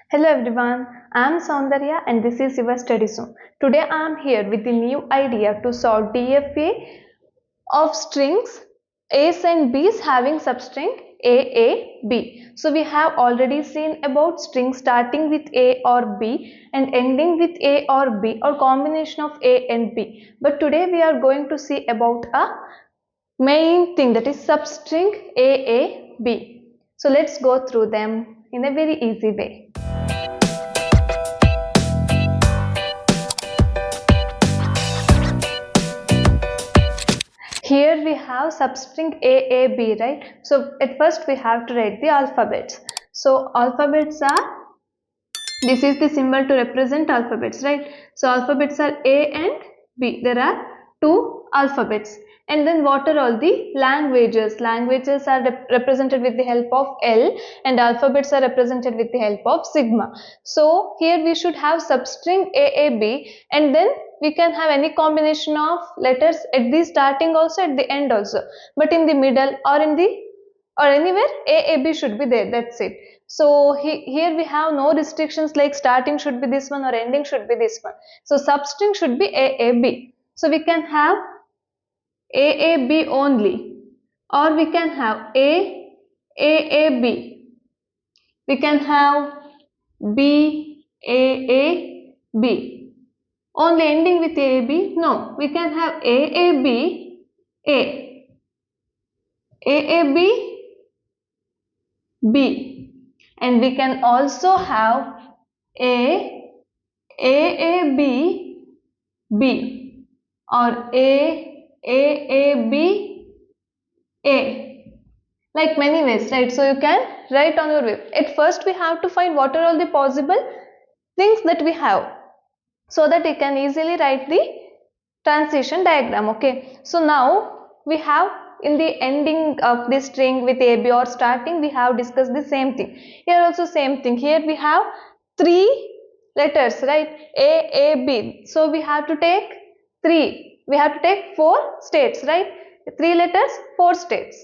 Hello everyone, I am Soundarya and this is your study zone. Today I am here with the new idea to solve DFA of strings A's and B's having substring A, B. So we have already seen about strings starting with A or B and ending with A or B or combination of A and B. But today we are going to see about a main thing, that is substring A, B. So let's go through them in a very easy way. Here we have substring AAB, right? So at first we have to write the alphabets. So alphabets are, this is the symbol to represent alphabets, right? So alphabets are A and B. There are two alphabets. And then what are all the languages? Languages are represented with the help of L and alphabets are represented with the help of sigma. So here we should have substring AAB and then we can have any combination of letters at the starting also, at the end also. But in the middle or in the or anywhere AAB should be there, that's it. So here we have no restrictions like starting should be this one or ending should be this one. So substring should be AAB. So we can have AAB only, or we can have AAB. We can have BAAB. Only ending with AAB? No, we can have AAB, AAB, B, and we can also have AAB, B, or AAB, A, like many ways, right? So you can write on your way. At first we have to find what are all the possible things that we have, so that you can easily write the transition diagram. Okay, so now we have in the ending of this string with AB or starting, we have discussed the same thing. Here also same thing. Here we have three letters, right? AAB. So we have to take three. We have to take 4 states, right? 3 letters, 4 states.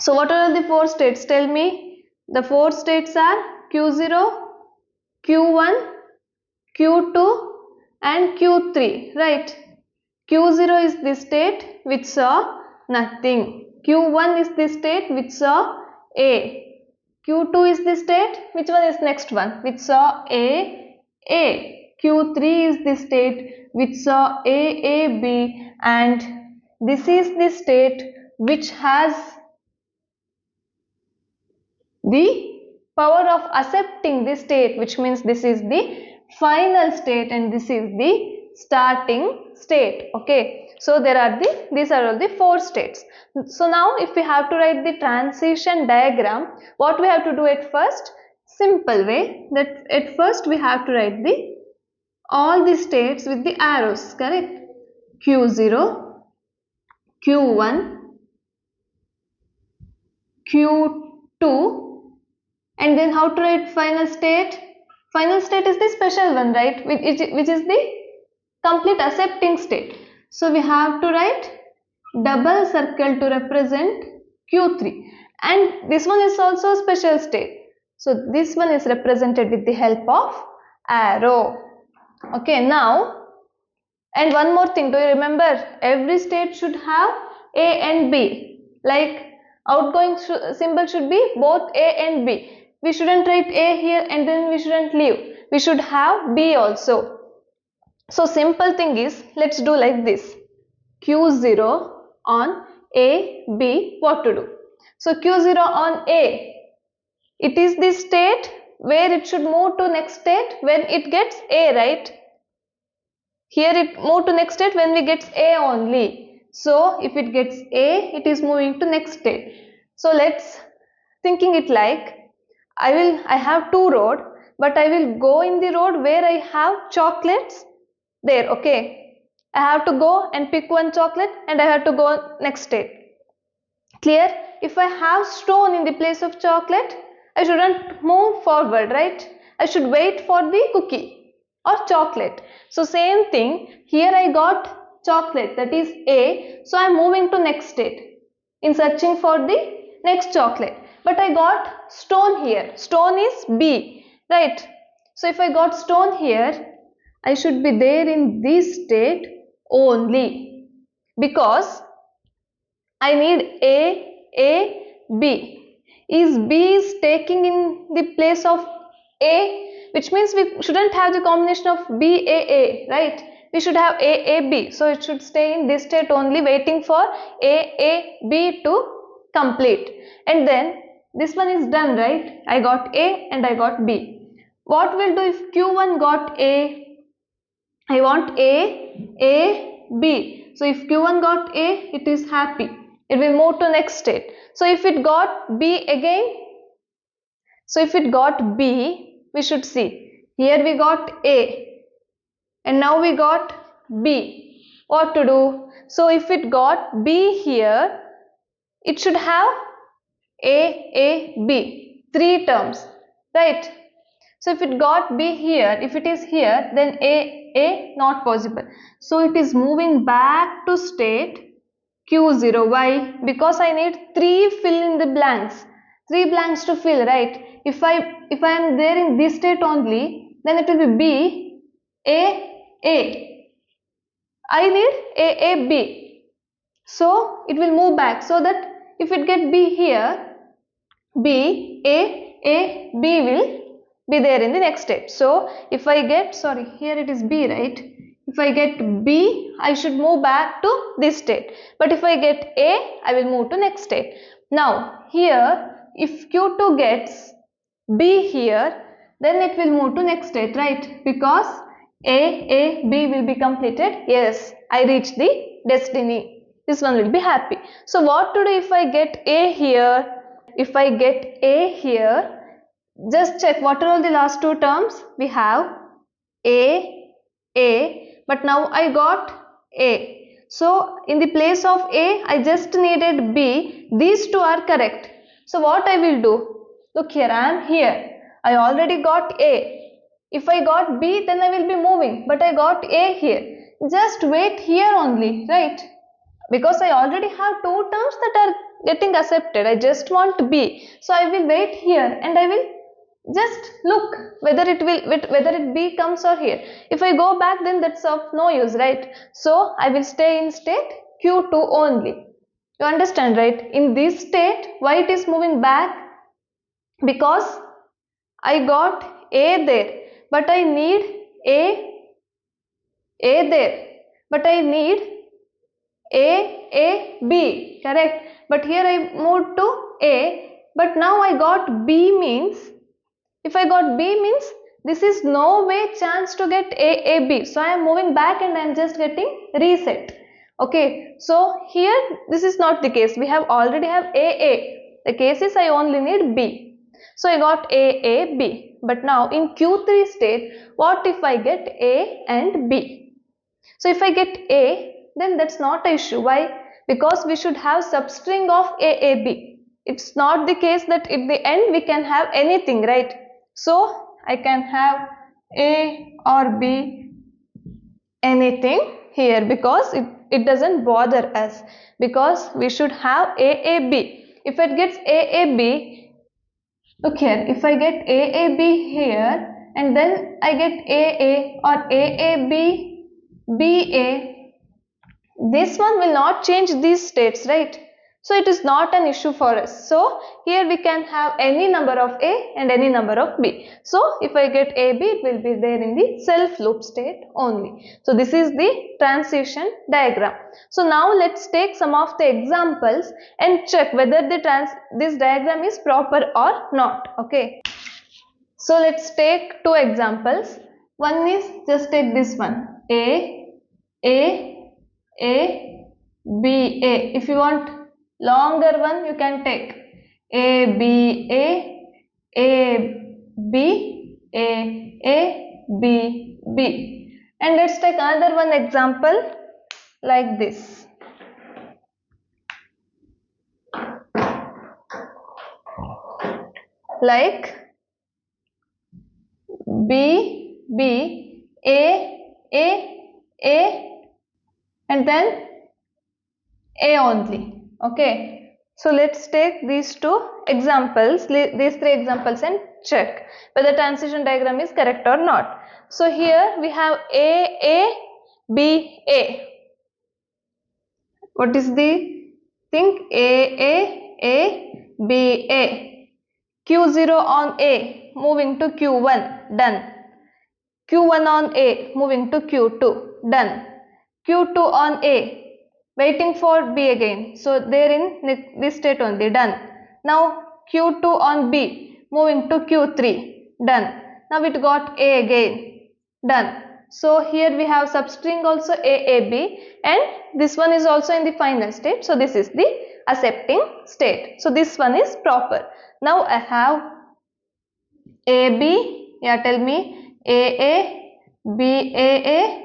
So what are the 4 states? Tell me. The 4 states are Q0, Q1, Q2 and Q3, right? Q0 is the state which saw nothing. Q1 is the state which saw A. Q2 is the state, which one is next one? Which saw A. Q3 is the state which saw AAB, and this is the state which has the power of accepting the state, which means this is the final state and this is the starting state. Okay, so these are all the 4 states. So now if we have to write the transition diagram, what we have to do at first? Simple way, that at first we have to write all the states with the arrows, correct? Q0, Q1, Q2, and then how to write final state? Final state is the special one, right? Which is the complete accepting state. So we have to write double circle to represent Q3. And this one is also special state. So this one is represented with the help of arrow. Okay, now, and one more thing, do you remember? Every state should have A and B. Like outgoing symbol should be both A and B. We shouldn't write A here and then we shouldn't leave. We should have B also. So simple thing is, let's do like this. Q0 on A, B, what to do? So Q0 on A, it is the state where it should move to next state when it gets A, right? Here it move to next state when we get A only. So if it gets A, it is moving to next state. So let's thinking it like, I have 2 roads, but I will go in the road where I have chocolates there. Okay, I have to go and pick one chocolate and I have to go next state. Clear? If I have stone in the place of chocolate, I shouldn't move forward, right? I should wait for the cookie or chocolate. So same thing, here I got chocolate, that is A, so I am moving to next state in searching for the next chocolate. but I got stone here. Stone is B, right? So if I got stone here, I should be there in this state only, because I need B. Is B is taking in the place of A, which means we shouldn't have the combination of B, A, right? We should have A, B. So it should stay in this state only, waiting for A, B to complete. And then this one is done, right? I got A and I got B. What will do if Q1 got A? I want A, B. So if Q1 got A, it is happy. It will move to next state. So if it got B again, we should see. Here we got A and now we got B. What to do? So if it got B here, it should have A, B. 3 terms, right? So if it got B here, if it is here, then A not possible. So it is moving back to state Q0. Why? Because I need 3 fill in the blanks. 3 blanks to fill, right? If I am there in this state only, then it will be B, A. I need A, B. So it will move back, so that if it get B here, B, A, B will be there in the next state. So if I get, here it is B, right? If I get B, I should move back to this state. But if I get A, I will move to next state. Now here, if Q2 gets B here, then it will move to next state, right? Because A, B will be completed. Yes, I reached the destiny. This one will be happy. So what to do if I get A here? If I get A here, just check what are all the last 2 terms. We have A, but now I got A. So in the place of A, I just needed B. These 2 are correct. So what I will do? Look here, I am here. I already got A. If I got B, then I will be moving. But I got A here. Just wait here only, right? Because I already have 2 terms that are getting accepted. I just want B. So I will wait here and I will just look whether it B comes or here. If I go back, then that's of no use, right? So I will stay in state Q2 only. You understand, right? In this state, why it is moving back? Because I got A there, but I need A there, but I need A, B, correct? But here I moved to A, but now I got B means, if I got B means, this is no way chance to get A, B. So I am moving back and I am just getting reset. Okay, so here this is not the case. We already have A. The case is I only need B. So I got A, B. But now in Q3 state, what if I get A and B? So if I get A, then that's not an issue. Why? Because we should have substring of A, B. It's not the case that at the end we can have anything, right? So I can have A or B, anything here, because it doesn't bother us, because we should have A, B. If it gets A, B, look here, if I get A, B here and then I get A or A, B, B, this one will not change these states, right? So it is not an issue for us. So here we can have any number of A and any number of B. So if I get AB, it will be there in the self loop state only. So this is the transition diagram. So now let's take some of the examples and check whether this diagram is proper or not. Okay. So let's take 2 examples. One is, just take this one, A, B, A. If you want longer one, you can take A, B, B, B, B. And let's take another one example like this. Like B, A, and then A only. Okay. So let's take these two examples, these three examples, and check whether transition diagram is correct or not. So here we have A, B, A. What is the thing? A, B, A. Q0 on A moving to Q1, done. Q1 on A moving to Q2, done. Q2 on A, waiting for B again. So they are in this state only, done. Now Q2 on B, moving to Q3, done. Now it got A again, done. So here we have substring also AAB, and this one is also in the final state. So this is the accepting state. So this one is proper. Now I have AB, yeah, tell me, AA, BAA,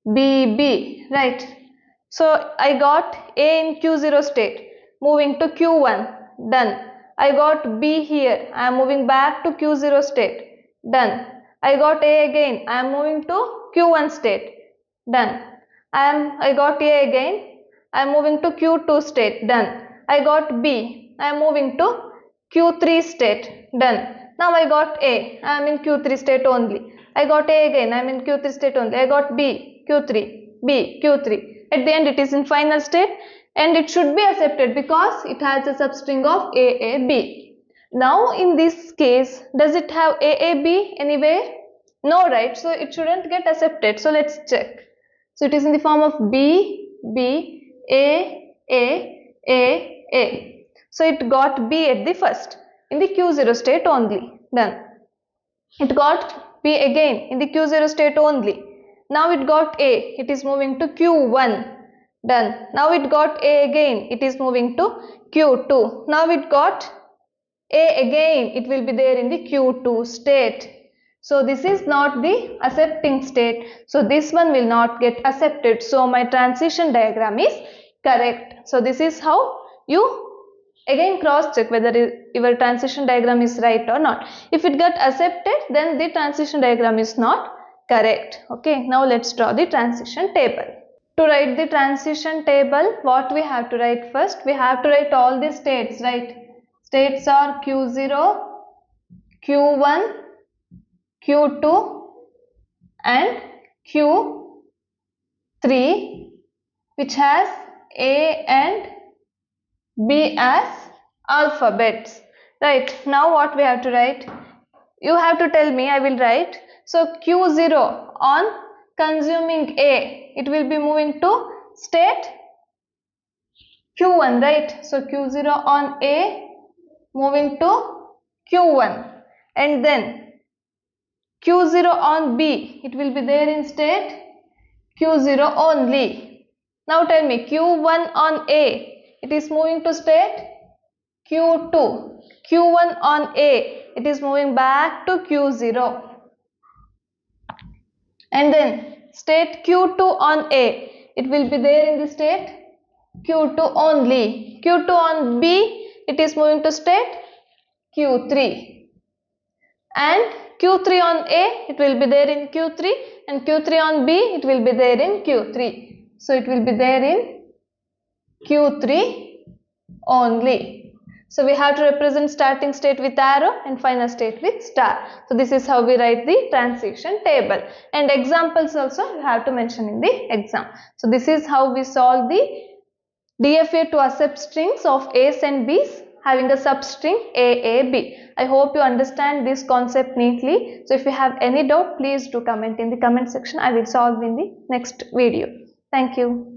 BB, right? So I got A in Q0 state, moving to Q1, done. I got B here, I am moving back to Q0 state, done. I got A again, I am moving to Q1 state, done. I got A again, I am moving to Q2 state, done. I got B, I am moving to Q3 state, done. Now I got A, I am in Q3 state only. I got A again, I am in Q3 state only. I got B, Q3, B, Q3. At the end it is in final state, and it should be accepted because it has a substring of AAB. Now in this case, does it have AAB anywhere? No, right? So it shouldn't get accepted. So let's check. So it is in the form of B, B, A, A, A, A. So it got B at the first, in the Q0 state only, done. It got B again in the Q0 state only. Now it got A, it is moving to Q1, done. Now it got A again, it is moving to Q2. Now it got A again, it will be there in the Q2 state. So this is not the accepting state. So this one will not get accepted. So my transition diagram is correct. So this is how you again cross check whether your transition diagram is right or not. If it got accepted, then the transition diagram is not correct. Okay, now let's draw the transition table. To write the transition table, what we have to write first? We have to write all the states, right? States are Q0, Q1, Q2 and Q3, which has A and B as alphabets, right? Now what we have to write? You have to tell me, I will write. So Q0 on consuming A, it will be moving to state Q1, right? So Q0 on A moving to Q1, and then Q0 on B, it will be there in state Q0 only. Now tell me, Q1 on A, it is moving to state Q2. Q1 on A, it is moving back to Q0. And then state Q2 on A, it will be there in the state Q2 only. Q2 on B, it is moving to state Q3. And Q3 on A, it will be there in Q3, and Q3 on B, it will be there in Q3. So it will be there in Q3 only. So we have to represent starting state with arrow and final state with star. So this is how we write the transition table, and examples also you have to mention in the exam. So this is how we solve the DFA to accept strings of A's and B's having a substring AAB. I hope you understand this concept neatly. So if you have any doubt, please do comment in the comment section. I will solve in the next video. Thank you.